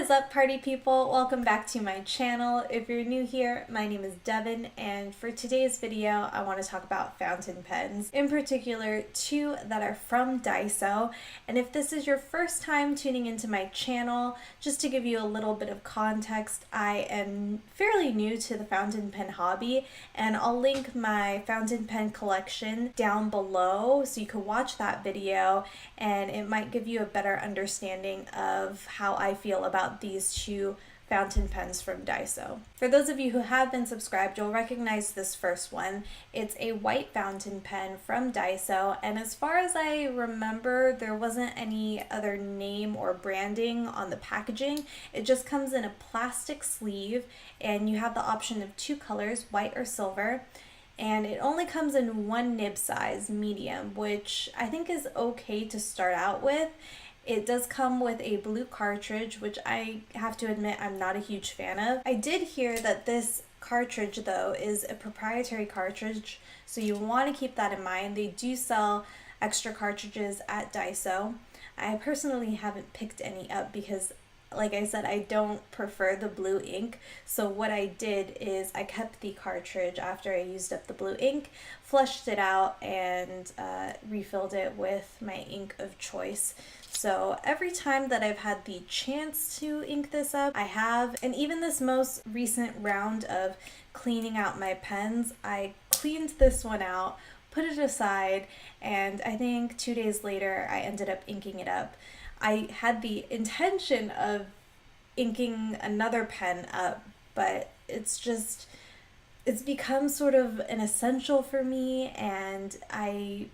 What is up, party people? Welcome back to my channel. If you're new here, my name is Devin, and for today's video I want to talk about fountain pens, in particular two that are from Daiso. And if this is your first time tuning into my channel, just to give you a little bit of context, I am fairly new to the fountain pen hobby, and I'll link my fountain pen collection down below so you can watch that video and it might give you a better understanding of how I feel about these two fountain pens from Daiso. For those of you who have been subscribed, you'll recognize this first one. It's a white fountain pen from Daiso, and as far as I remember, there wasn't any other name or branding on the packaging. It just comes in a plastic sleeve, and you have the option of two colors, white or silver. And it only comes in one nib size, medium, which I think is okay to start out with. It does come with a blue cartridge, which I have to admit I'm not a huge fan of. I did hear that this cartridge though is a proprietary cartridge, so you want to keep that in mind. They do sell extra cartridges at Daiso. I personally haven't picked any up because, like I said, I don't prefer the blue ink. So what I did is I kept the cartridge after I used up the blue ink, flushed it out, and refilled it with my ink of choice. So every time that I've had the chance to ink this up, I have. And even this most recent round of cleaning out my pens, I cleaned this one out, put it aside, and I think 2 days later I ended up inking it up. I had the intention of inking another pen up, but it's become sort of an essential for me, and I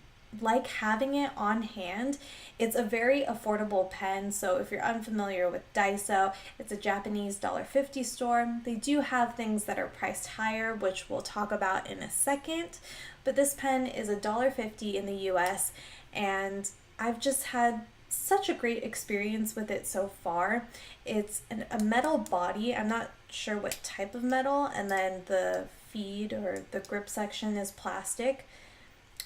like having it on hand. It's a very affordable pen, so if you're unfamiliar with Daiso, it's a Japanese $1.50 store. They do have things that are priced higher, which we'll talk about in a second, but this pen is $1.50 in the US, and I've just had such a great experience with it so far. It's a metal body, I'm not sure what type of metal, and then the feed or the grip section is plastic.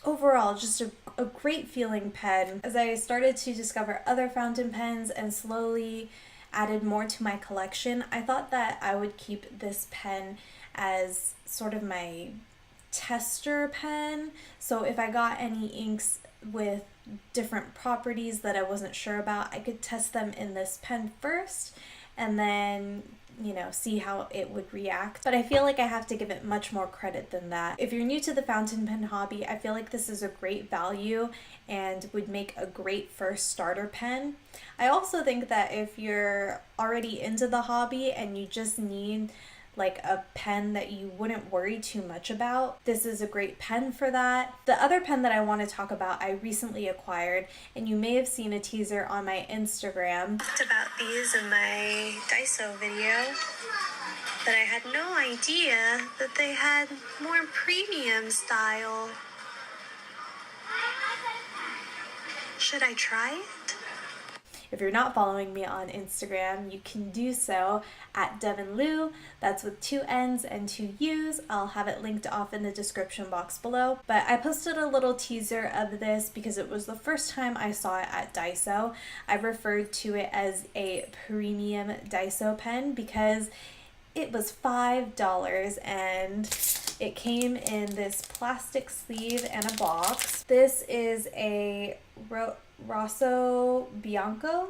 Overall, just a great feeling pen. As I started to discover other fountain pens and slowly added more to my collection, I thought that I would keep this pen as sort of my tester pen. So if I got any inks with different properties that I wasn't sure about, I could test them in this pen first and then, you know, see how it would react. But I feel like I have to give it much more credit than that. If you're new to the fountain pen hobby, I feel like this is a great value and would make a great first starter pen. I also think that if you're already into the hobby and you just need like a pen that you wouldn't worry too much about, this is a great pen for that. The other pen that I want to talk about I recently acquired, and you may have seen a teaser on my Instagram. I talked about these in my Daiso video, but I had no idea that they had more premium style. Should I try it? If you're not following me on Instagram, you can do so at Devin N. That's with 2 N's and 2 U's. I'll have it linked off in the description box below. But I posted a little teaser of this because it was the first time I saw it at Daiso. I referred to it as a premium Daiso pen because it was $5 and it came in this plastic sleeve and a box. This is a Rosso Bianco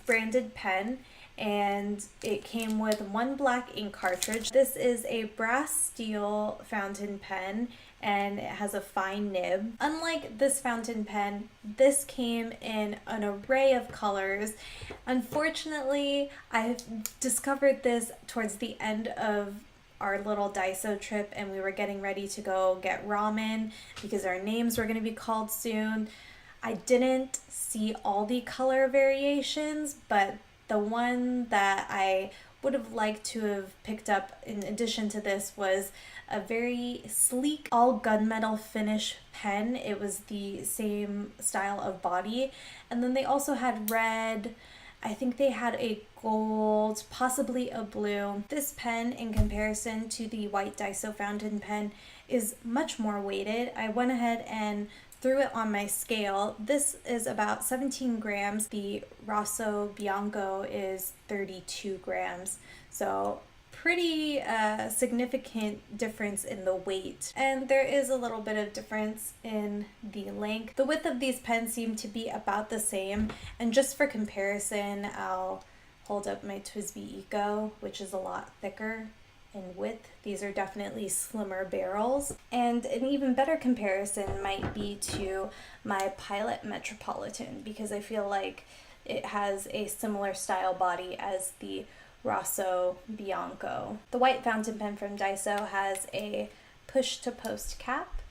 branded pen, and it came with one black ink cartridge. This is a brass steel fountain pen and it has a fine nib. Unlike this fountain pen, this came in an array of colors. Unfortunately, I discovered this towards the end of our little Daiso trip, and we were getting ready to go get ramen because our names were going to be called soon. I didn't see all the color variations, but the one that I would have liked to have picked up in addition to this was a very sleek, all gunmetal finish pen. It was the same style of body. And then they also had red, I think they had a gold, possibly a blue. This pen, in comparison to the white Daiso fountain pen, is much more weighted. I went ahead and threw it on my scale. This is about 17 grams. The Rosso Bianco is 32 grams. So pretty significant difference in the weight. And there is a little bit of difference in the length. The width of these pens seem to be about the same. And just for comparison, I'll hold up my TWSBI Eco, which is a lot thicker in width. These are definitely slimmer barrels. And an even better comparison might be to my Pilot Metropolitan, because I feel like it has a similar style body as the Rosso Bianco. The white fountain pen from Daiso has a push-to-post cap,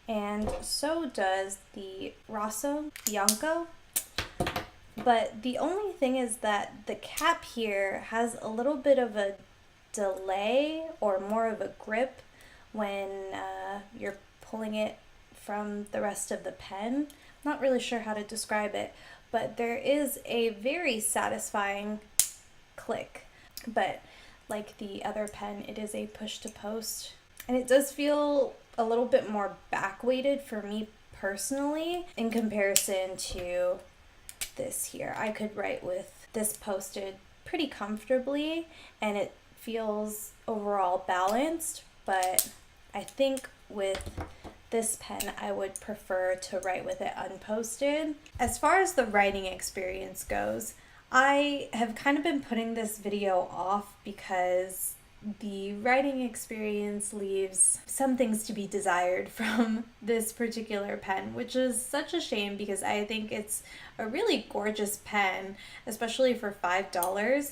and so does the Rosso Bianco. But the only thing is that the cap here has a little bit of a delay, or more of a grip, when you're pulling it from the rest of the pen. I'm not really sure how to describe it, but there is a very satisfying click. But like the other pen, it is a push to post, and it does feel a little bit more back weighted for me personally in comparison to this here. I could write with this posted pretty comfortably, and it feels overall balanced, but I think with this pen I would prefer to write with it unposted. As far as the writing experience goes, I have kind of been putting this video off because the writing experience leaves some things to be desired from this particular pen, which is such a shame because I think it's a really gorgeous pen, especially for $5.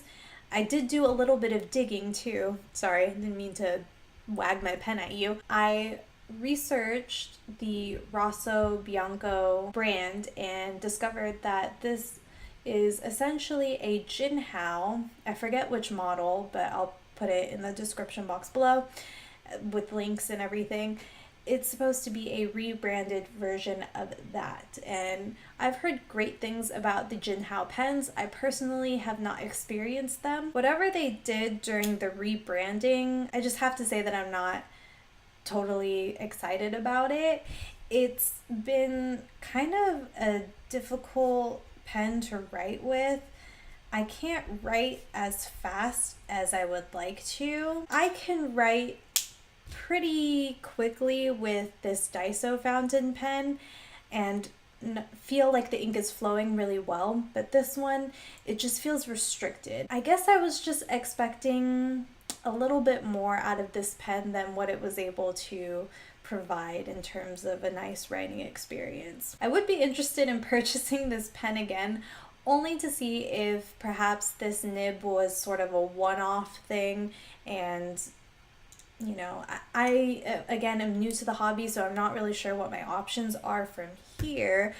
I did do a little bit of digging too. Sorry, didn't mean to wag my pen at you. I researched the Rosso Bianco brand and discovered that this is essentially a Jinhao. I forget which model, but I'll put it in the description box below with links and everything. It's supposed to be a rebranded version of that, and I've heard great things about the Jinhao pens. I personally have not experienced them. Whatever they did during the rebranding, I just have to say that I'm not totally excited about it. It's been kind of a difficult pen to write with. I can't write as fast as I would like to. I can write pretty quickly with this Daiso fountain pen and feel like the ink is flowing really well, but this one, it just feels restricted. I guess I was just expecting a little bit more out of this pen than what it was able to provide in terms of a nice writing experience. I would be interested in purchasing this pen again, only to see if perhaps this nib was sort of a one-off thing. And you know, I again am new to the hobby, so I'm not really sure what my options are from here.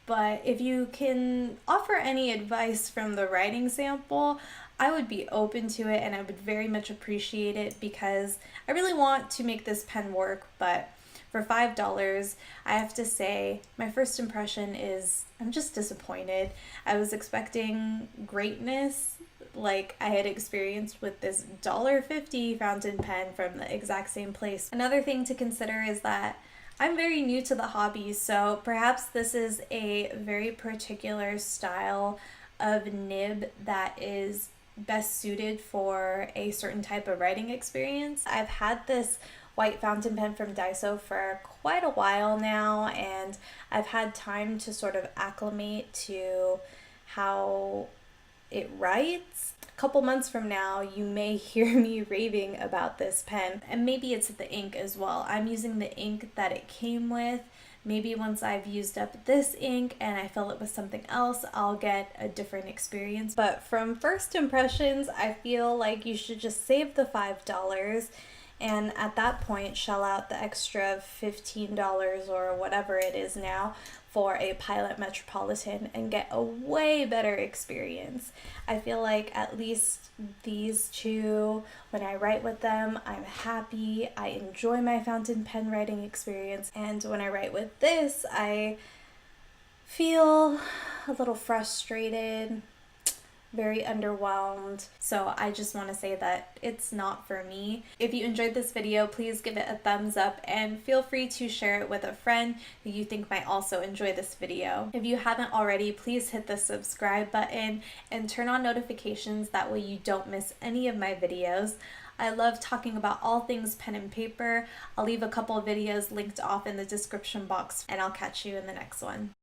But if you can offer any advice from the writing sample, I would be open to it, and I would very much appreciate it because I really want to make this pen work. But for $5, I have to say my first impression is I'm just disappointed. I was expecting greatness like I had experienced with this $1.50 fountain pen from the exact same place. Another thing to consider is that I'm very new to the hobby, so perhaps this is a very particular style of nib that is best suited for a certain type of writing experience. I've had this white fountain pen from Daiso for quite a while now, and I've had time to sort of acclimate to how it writes. A couple months from now, you may hear me raving about this pen, and maybe it's the ink as well. I'm using the ink that it came with. Maybe once I've used up this ink and I fill it with something else, I'll get a different experience. But from first impressions, I feel like you should just save the $5 and at that point shell out the extra $15 or whatever it is now for a Pilot Metropolitan and get a way better experience. I feel like at least these two, when I write with them, I'm happy. I enjoy my fountain pen writing experience, and when I write with this, I feel a little frustrated, very underwhelmed. So I just want to say that it's not for me. If you enjoyed this video, please give it a thumbs up and feel free to share it with a friend who you think might also enjoy this video. If you haven't already, please hit the subscribe button and turn on notifications. That way you don't miss any of my videos. I love talking about all things pen and paper. I'll leave a couple of videos linked off in the description box, and I'll catch you in the next one.